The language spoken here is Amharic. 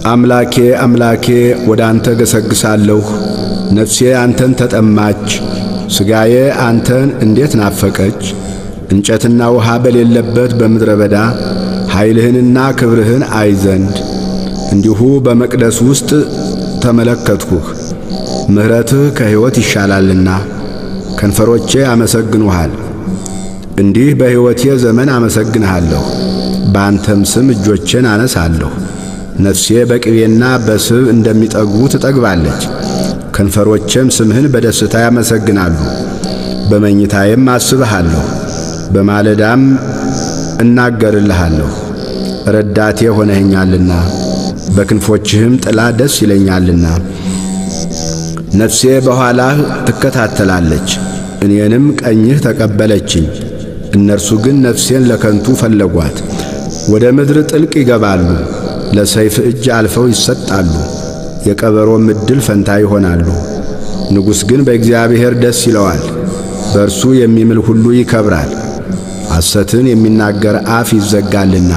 አምላኬ አምላኬ ወደ አንተ ገሰግሳለሁ። ነፍሴ አንተን ተጠማች፣ ሥጋዬ አንተን እንዴት ናፈቀች። እንጨትና ውሃ በሌለበት በምድረ በዳ ኃይልህንና ክብርህን አይ ዘንድ እንዲሁ በመቅደስ ውስጥ ተመለከትሁህ። ምሕረትህ ከሕይወት ይሻላልና ከንፈሮቼ አመሰግኑሃል። እንዲህ በሕይወቴ ዘመን አመሰግንሃለሁ፣ በአንተም ስም እጆቼን አነሳለሁ። ነፍሴ በቅቤና በስብ እንደሚጠግቡ ትጠግባለች፣ ከንፈሮቼም ስምህን በደስታ ያመሰግናሉ። በመኝታዬም አስብሃለሁ፣ በማለዳም እናገርልሃለሁ። ረዳቴ ሆነኸኛልና በክንፎችህም ጥላ ደስ ይለኛልና። ነፍሴ በኋላህ ትከታተላለች፣ እኔንም ቀኝህ ተቀበለችኝ። እነርሱ ግን ነፍሴን ለከንቱ ፈለጓት፣ ወደ ምድር ጥልቅ ይገባሉ፣ ለሰይፍ እጅ አልፈው ይሰጣሉ፣ የቀበሮም ዕድል ፈንታ ይሆናሉ። ንጉሥ ግን በእግዚአብሔር ደስ ይለዋል፣ በእርሱ የሚምል ሁሉ ይከብራል። ሐሰትን የሚናገር አፍ ይዘጋልና